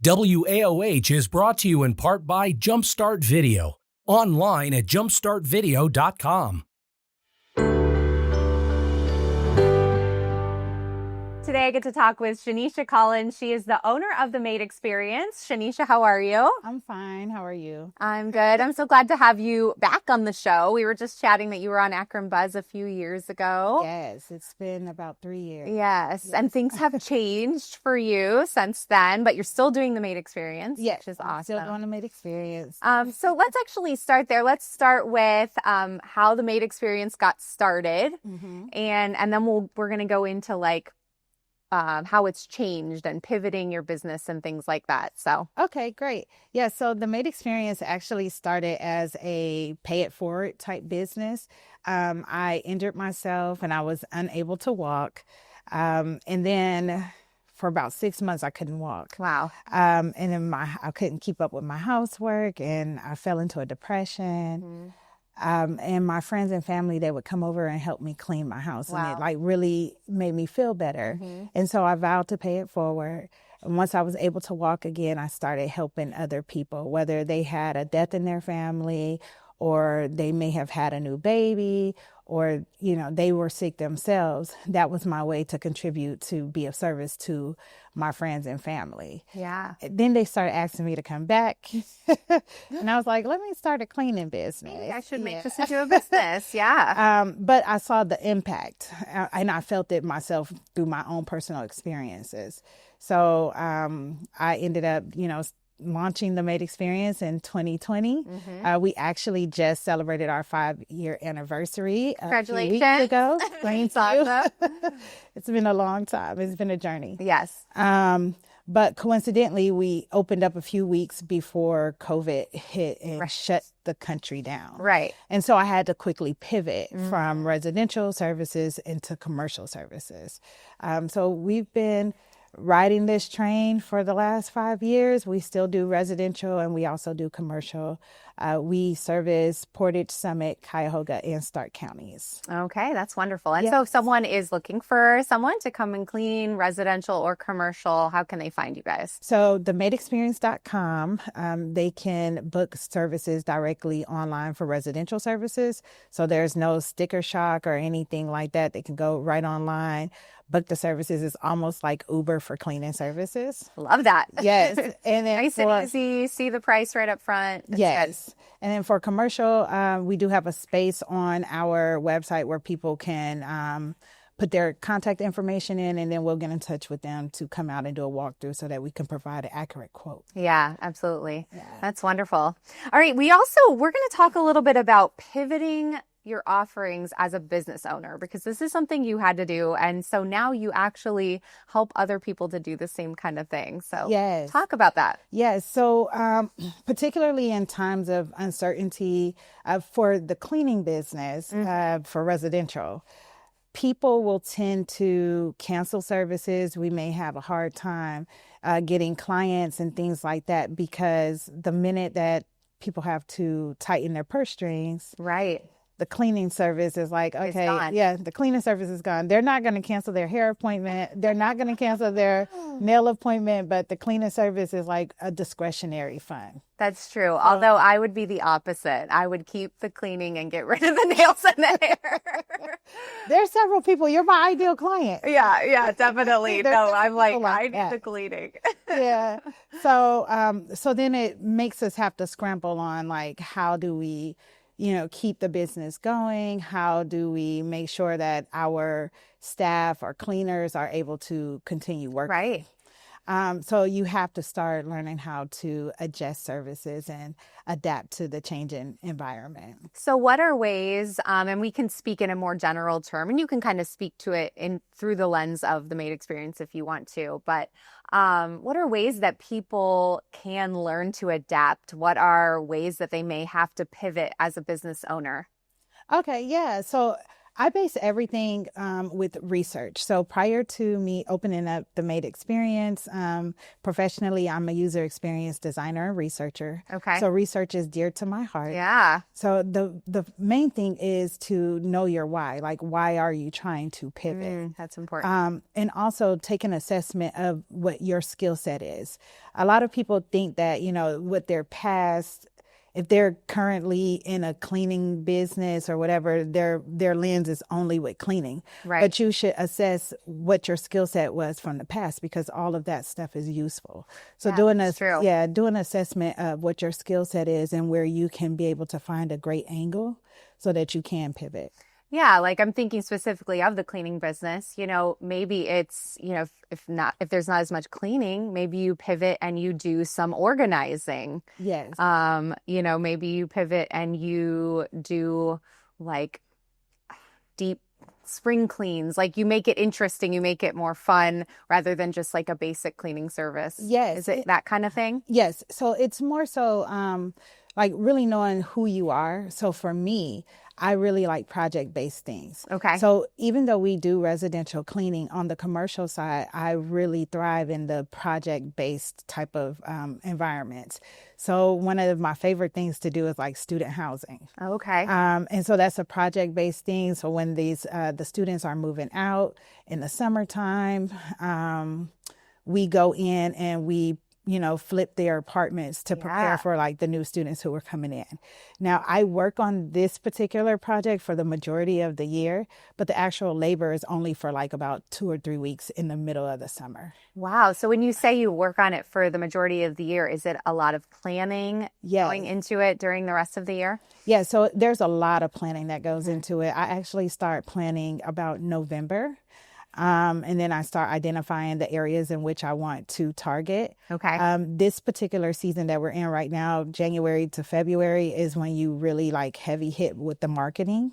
WAOH is brought to you in part by Jumpstart Video, online at jumpstartvideo.com. Today I get to talk with Shanisha Collins. She is the owner of the Maid Experience. Shanisha, how are you? I'm fine. How are you? I'm good. I'm so glad to have you back on the show. We were just chatting that you were on Akron Buzz a few years ago. Yes, it's been about 3 years. Yes, and things have changed for you since then, but you're still doing the Maid Experience, Yes, which is I'm awesome. still doing the Maid Experience. So let's actually start there. Let's start with how the Maid Experience got started, and then we're going to go into like how it's changed and pivoting your business and things like that. So, Okay, great. Yeah, so the Maid Experience actually started as a pay it forward type business. I injured myself and I was unable to walk. And then for about 6 months, I couldn't walk. wow. And then I couldn't keep up with my housework and I fell into a depression. And my friends and family, they would come over and help me clean my house. Wow. And it like really made me feel better. And so I vowed to pay it forward. And once I was able to walk again, I started helping other people, whether they had a death in their family or they may have had a new baby or, you know, they were sick themselves. That was my way to contribute to be of service to my friends and family. Yeah. Then they started asking me to come back. And I was like, let me start a cleaning business. Maybe I should make this into a business. Yeah. But I saw the impact and I felt it myself through my own personal experiences. So I ended up, launching the Maid Experience in 2020. We actually just celebrated our 5-year anniversary a few weeks Congratulations. ago. Thank you. Awesome. It's been a long time. It's been a journey. Yes. But coincidentally, we opened up a few weeks before COVID hit and shut the country down. Right. And so I had to quickly pivot from residential services into commercial services. So we've been riding this train for the last 5 years. We still do residential and we also do commercial. We service Portage, Summit, Cuyahoga, and Stark counties. Okay, that's wonderful. And so if someone is looking for someone to come and clean residential or commercial, how can they find you guys? So themaidexperience.com, they can book services directly online for residential services. So there's no sticker shock or anything like that. They can go right online, book the services. It's almost like Uber for cleaning services. Love that. Yes. And then Nice and easy. See the price right up front. It's yes. good. And then for commercial, we do have a space on our website where people can put their contact information in, and then we'll get in touch with them to come out and do a walkthrough so that we can provide an accurate quote. Yeah, absolutely. Yeah. That's wonderful. All right. We're going to talk a little bit about pivoting your offerings as a business owner, because this is something you had to do. And so now you actually help other people to do the same kind of thing. So yes. Talk about that. Yes. So particularly in times of uncertainty for the cleaning business, for residential, people will tend to cancel services. We may have a hard time getting clients and things like that, because the minute that people have to tighten their purse strings, right, the cleaning service is like, okay, yeah, the cleaning service is gone. They're not going to cancel their hair appointment. They're not going to cancel their nail appointment, but the cleaning service is like a discretionary fund. That's true. Although I would be the opposite. I would keep the cleaning and get rid of the nails and the hair. There's several people. You're my ideal client. Yeah, definitely. No, I'm like, I need the cleaning. Yeah. So then it makes us have to scramble on like, how do we keep the business going? How do we make sure that our staff, our cleaners are able to continue working? Right. So you have to start learning how to adjust services and adapt to the changing environment. So what are ways, and we can speak in a more general term, and you can kind of speak to it through the lens of the Maid Experience if you want to, but what are ways that people can learn to adapt? What are ways that they may have to pivot as a business owner? Okay, yeah. So I base everything with research. So prior to me opening up the Maid experience, professionally, I'm a user experience designer and researcher. Okay. So research is dear to my heart. Yeah. So the main thing is to know your why. Like, why are you trying to pivot? That's important. And also take an assessment of what your skill set is. A lot of people think that, with their past, if they're currently in a cleaning business or whatever, their lens is only with cleaning. Right. But you should assess what your skill set was from the past, because all of that stuff is useful. So do an assessment of what your skill set is and where you can be able to find a great angle so that you can pivot. Yeah, like I'm thinking specifically of the cleaning business. Maybe it's, if there's not as much cleaning, maybe you pivot and you do some organizing. Yes. Maybe you pivot and you do like deep spring cleans. Like you make it interesting, you make it more fun rather than just like a basic cleaning service. Yes. Is it that kind of thing? Yes. So it's more so like really knowing who you are. So for me, I really like project-based things. Okay. So even though we do residential cleaning on the commercial side, I really thrive in the project-based type of environments. So one of my favorite things to do is like student housing. Okay. And so that's a project-based thing. So when the students are moving out in the summertime, we go in and we flip their apartments to prepare for like the new students who are coming in. Now, I work on this particular project for the majority of the year, but the actual labor is only for like about 2 or 3 weeks in the middle of the summer. Wow. So when you say you work on it for the majority of the year, is it a lot of planning going into it during the rest of the year? Yeah. So there's a lot of planning that goes into it. I actually start planning about November. And then I start identifying the areas in which I want to target. Okay. This particular season that we're in right now, January to February, is when you really like heavy hit with the marketing.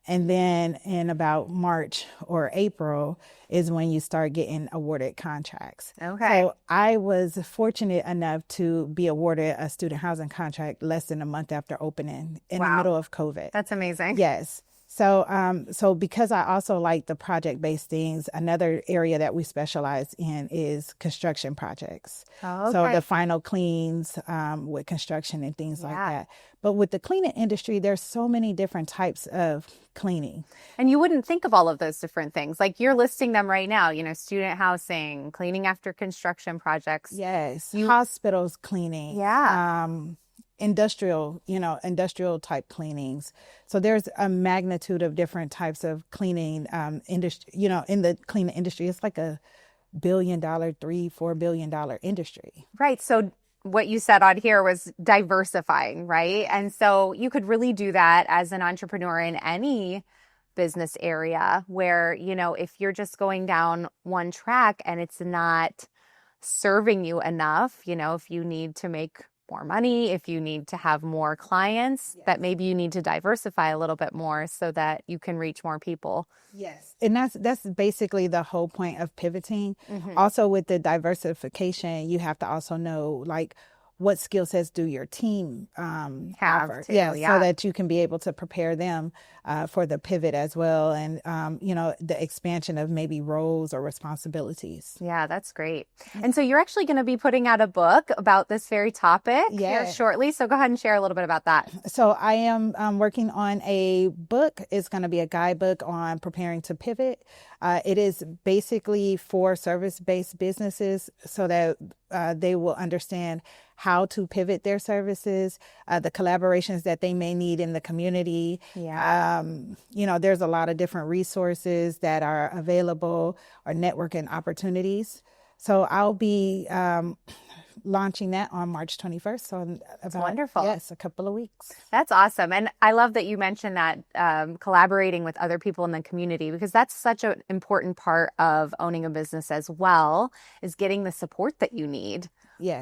And then in about March or April is when you start getting awarded contracts. Okay. So I was fortunate enough to be awarded a student housing contract less than a month after opening in the middle of COVID. That's amazing. Yes. So because I also like the project-based things, another area that we specialize in is construction projects. Oh, okay. So the final cleans with construction and things like that. But with the cleaning industry, there's so many different types of cleaning. And you wouldn't think of all of those different things. Like you're listing them right now, student housing, cleaning after construction projects. Yes. Hospitals cleaning. Yeah. Industrial type cleanings. So there's a magnitude of different types of cleaning industry, in the cleaning industry. It's like a $1 billion, $3-4 billion industry. Right. So what you said on here was diversifying, right? And so you could really do that as an entrepreneur in any business area where, if you're just going down one track and it's not serving you enough, if you need to make more money, if you need to have more clients, that maybe you need to diversify a little bit more so that you can reach more people. Yes. And that's basically the whole point of pivoting. Mm-hmm. Also with the diversification, you have to also know like what skill sets do your team offer? So that you can be able to prepare them for the pivot as well. And, the expansion of maybe roles or responsibilities. Yeah, that's great. And so you're actually going to be putting out a book about this very topic here shortly. So go ahead and share a little bit about that. So I am working on a book. It's going to be a guidebook on preparing to pivot. It is basically for service-based businesses so that they will understand how to pivot their services, the collaborations that they may need in the community. There's a lot of different resources that are available or networking opportunities. So I'll be launching that on March 21st. So that's wonderful. Yes, a couple of weeks. That's awesome. And I love that you mentioned that collaborating with other people in the community, because that's such an important part of owning a business as well, is getting the support that you need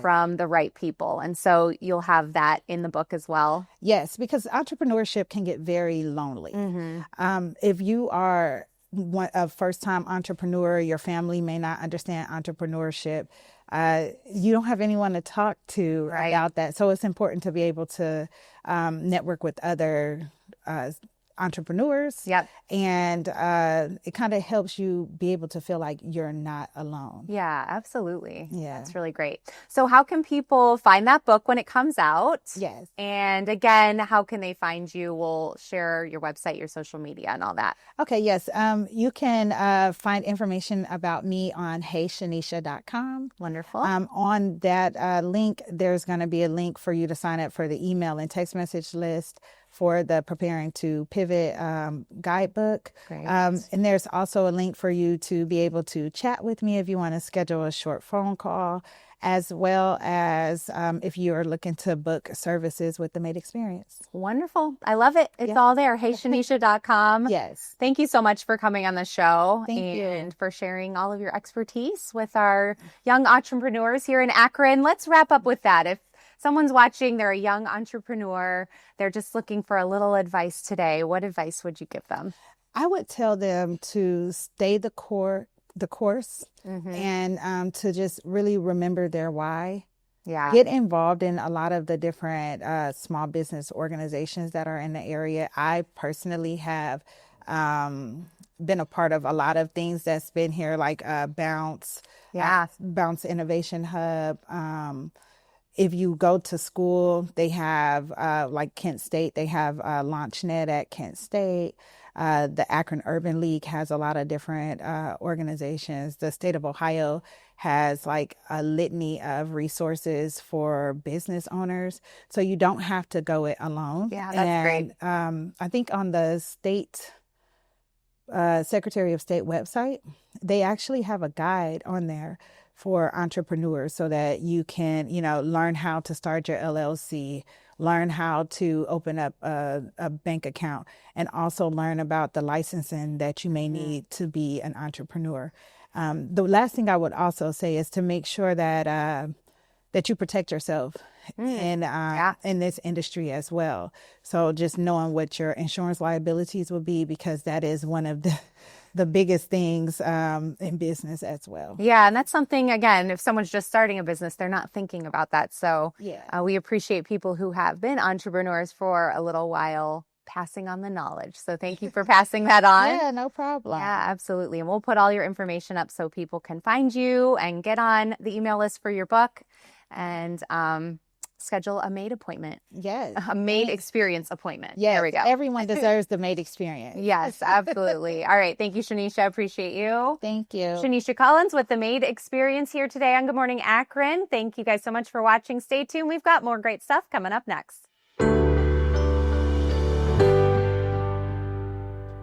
from the right people. And so you'll have that in the book as well. Yes, because entrepreneurship can get very lonely. Mm-hmm. If you are a first-time entrepreneur, your family may not understand entrepreneurship. You don't have anyone to talk to about that. So it's important to be able to network with other entrepreneurs. Yep. And it kind of helps you be able to feel like you're not alone. Yeah, absolutely. Yeah. That's really great. So how can people find that book when it comes out? Yes. And again, how can they find you? We'll share your website, your social media, and all that. Okay, yes. You can find information about me on heyshanisha.com. Wonderful. On that link, there's going to be a link for you to sign up for the email and text message list for the Preparing to Pivot guidebook. Great. And there's also a link for you to be able to chat with me if you want to schedule a short phone call, as well as if you are looking to book services with the Maid Experience. Wonderful. I love it. It's all there. HeyShanisha.com. Yes. Thank you so much for coming on the show Thank you. and for sharing all of your expertise with our young entrepreneurs here in Akron. Let's wrap up with that. If someone's watching, they're a young entrepreneur, they're just looking for a little advice today, what advice would you give them? I would tell them to stay the course and to just really remember their why. Yeah. Get involved in a lot of the different small business organizations that are in the area. I personally have been a part of a lot of things that's been here, like Bounce, Bounce Innovation Hub. If you go to school, they have like Kent State, they have LaunchNet at Kent State. The Akron Urban League has a lot of different organizations. The state of Ohio has like a litany of resources for business owners. So you don't have to go it alone. Yeah, that's great. I think on the state Secretary of State website, they actually have a guide on there for entrepreneurs so that you can, learn how to start your LLC, learn how to open up a bank account, and also learn about the licensing that you may need to be an entrepreneur. The last thing I would also say is to make sure that you protect yourself in this industry as well. So just knowing what your insurance liabilities will be, because that is one of the biggest things in business as well. Yeah, and that's something, again, if someone's just starting a business, they're not thinking about that. So we appreciate people who have been entrepreneurs for a little while passing on the knowledge. So thank you for passing that on. Yeah, no problem. Yeah, absolutely. And we'll put all your information up so people can find you and get on the email list for your book and schedule a Maid appointment. Yes. A Maid Experience appointment. Yes. There we go. Everyone deserves the Maid Experience. Yes, absolutely. All right. Thank you, Shanisha. Appreciate you. Thank you. Shanisha Collins with the Maid Experience here today on Good Morning Akron. Thank you guys so much for watching. Stay tuned. We've got more great stuff coming up next.